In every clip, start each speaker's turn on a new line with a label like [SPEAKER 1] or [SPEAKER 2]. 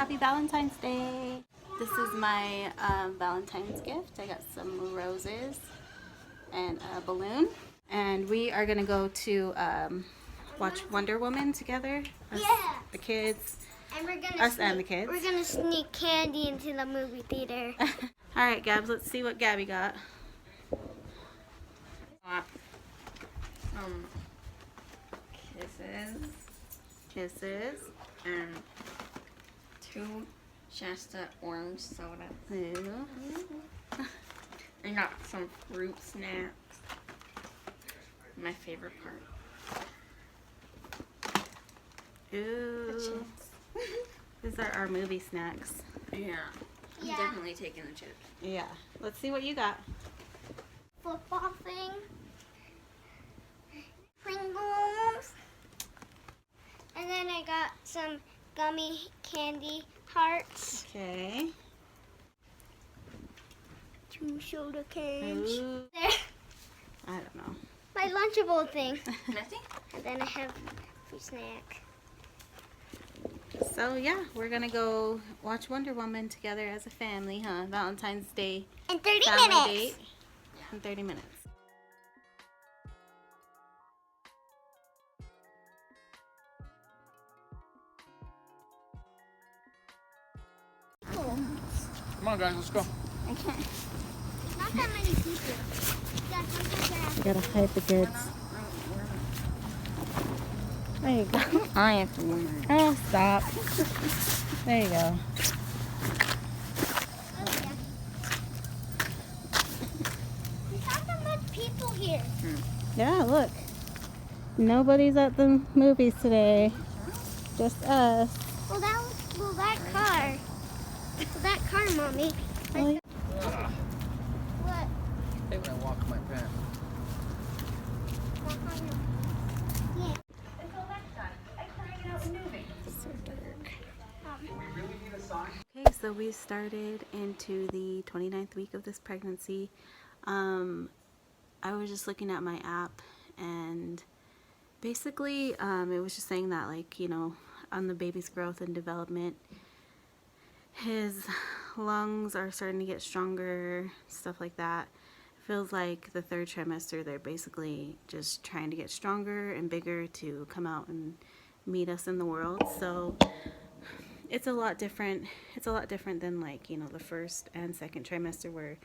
[SPEAKER 1] Happy Valentine's Day. This is my Valentine's gift. I got some roses and a balloon. And we are going to go to watch Wonder Woman together. Us, the kids.
[SPEAKER 2] And we're gonna
[SPEAKER 1] and the kids.
[SPEAKER 2] We're going to sneak candy into the movie theater.
[SPEAKER 1] Alright, Gabs, let's see what Gabby got. Kisses.
[SPEAKER 3] And 2 Shasta orange soda.
[SPEAKER 1] Ooh.
[SPEAKER 3] I got some fruit snacks. My favorite part.
[SPEAKER 1] Ooh. These are our movie snacks.
[SPEAKER 3] Yeah. I'm definitely taking the chips.
[SPEAKER 1] Yeah. Let's see what you got.
[SPEAKER 2] Football thing. Pringles. And then I got some gummy candy hearts.
[SPEAKER 1] Okay.
[SPEAKER 2] 2 soda cans.
[SPEAKER 1] Ooh.
[SPEAKER 2] There.
[SPEAKER 1] I don't know.
[SPEAKER 2] My Lunchable thing.
[SPEAKER 3] Nothing?
[SPEAKER 2] And then I have fruit snack.
[SPEAKER 1] So yeah, we're gonna go watch Wonder Woman together as a family, huh? Valentine's Day
[SPEAKER 2] In 30
[SPEAKER 1] family
[SPEAKER 2] minutes.
[SPEAKER 1] date in 30 minutes.
[SPEAKER 4] Come on, guys, let's go.
[SPEAKER 2] Not that many people. Yeah, sometimes I have
[SPEAKER 1] Gotta hide the goods. There you go.
[SPEAKER 3] I have to wear it.
[SPEAKER 1] Oh, stop. There you go.
[SPEAKER 2] There's not that much people here.
[SPEAKER 1] Yeah, look. Nobody's at the movies today. Just us.
[SPEAKER 2] Well, that car. Well, that car, Mommy.
[SPEAKER 1] Oh, yeah.
[SPEAKER 2] What?
[SPEAKER 4] Hey, when I walk in my pants.
[SPEAKER 2] Yeah.
[SPEAKER 1] So dark. Okay, so we started into the 29th week of this pregnancy. I was just looking at my app, and basically it was just saying that, like, you know, on the baby's growth and development, his lungs are starting to get stronger, stuff like that. It feels like the 3rd trimester, they're basically just trying to get stronger and bigger to come out and meet us in the world. So it's a lot different. It's a lot different than, like, you know, the 1st and 2nd trimester, where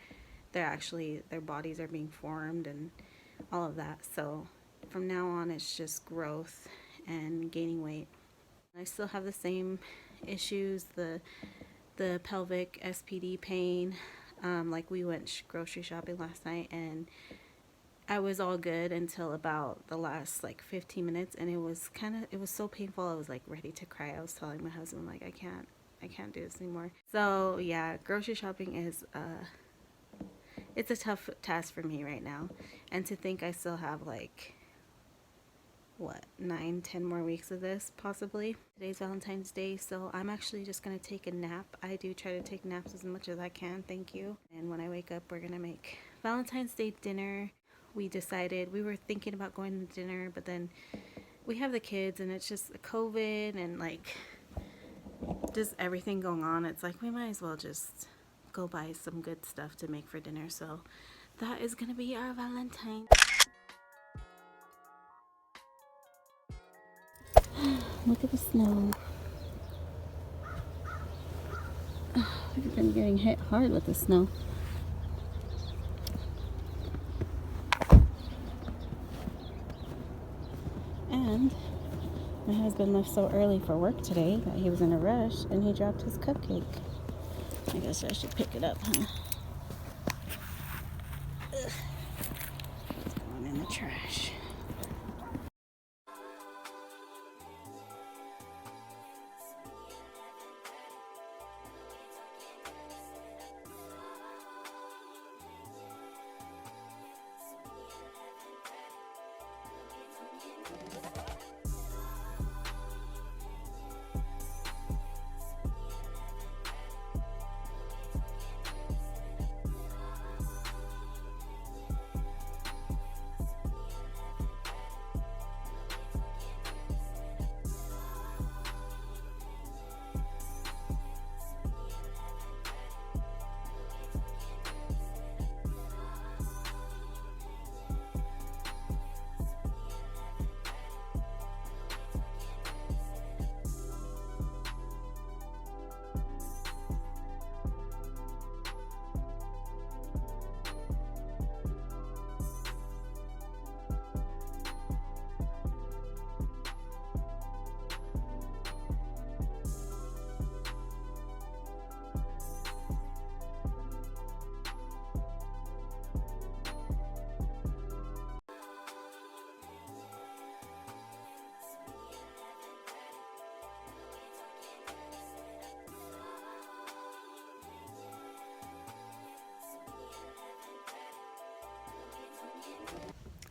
[SPEAKER 1] they're actually, their bodies are being formed and all of that. So from now on, it's just growth and gaining weight. I still have the same issues, the pelvic SPD pain. Like, we went grocery shopping last night, and I was all good until about the last, like, 15 minutes, and it was so painful. I was, like, ready to cry. I was telling my husband, like, I can't do this anymore. So yeah, grocery shopping is it's a tough task for me right now. And to think I still have, like, what, 9-10 more weeks of this, possibly. Today's Valentine's Day, so I'm actually just gonna take a nap. I do try to take naps as much as I can, thank you. And when I wake up, we're gonna make Valentine's Day dinner. We were thinking about going to dinner, but then we have the kids, and it's just COVID and, like, just everything going on. It's like, we might as well just go buy some good stuff to make for dinner. So that is gonna be our Valentine. Look at the snow. We've been getting hit hard with the snow. And my husband left so early for work today that he was in a rush, and he dropped his cupcake. I guess I should pick it up, huh? Ugh. It's going in the trash.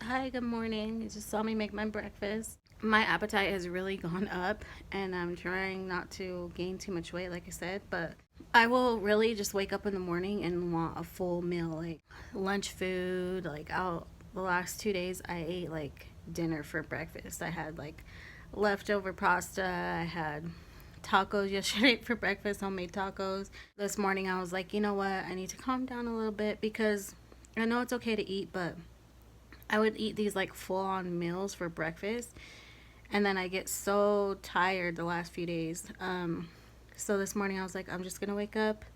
[SPEAKER 1] Hi, good morning. You just saw me make my breakfast. My appetite has really gone up, and I'm trying not to gain too much weight, like I said, but I will really just wake up in the morning and want a full meal, like lunch food. Like, the last 2 days, I ate like dinner for breakfast. I had like leftover pasta, I had tacos yesterday for breakfast, homemade tacos. This morning, I was like, you know what, I need to calm down a little bit because I know it's okay to eat, but I would eat these like full on meals for breakfast, and then I get so tired the last few days. So this morning I was like, I'm just gonna wake up,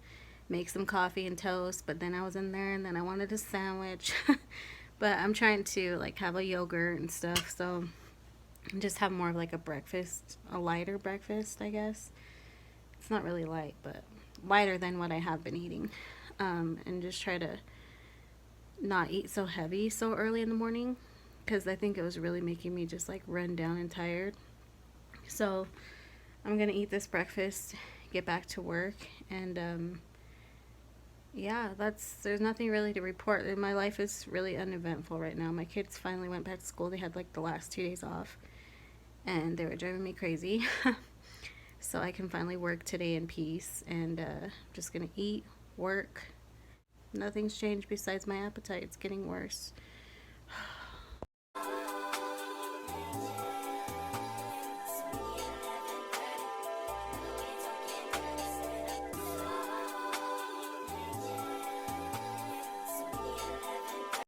[SPEAKER 1] make some coffee and toast, but then I was in there and then I wanted a sandwich. But I'm trying to like have a yogurt and stuff, so just have more of like a breakfast, a lighter breakfast, I guess. It's not really light, but lighter than what I have been eating. And just try to not eat so heavy so early in the morning, because I think it was really making me just like run down and tired. So I'm gonna eat this breakfast, get back to work, and yeah, there's nothing really to report. My life is really uneventful right now. My kids finally went back to school. They had like the last 2 days off, and they were driving me crazy. So I can finally work today in peace, and just gonna eat, work. Nothing's changed besides my appetite. It's getting worse.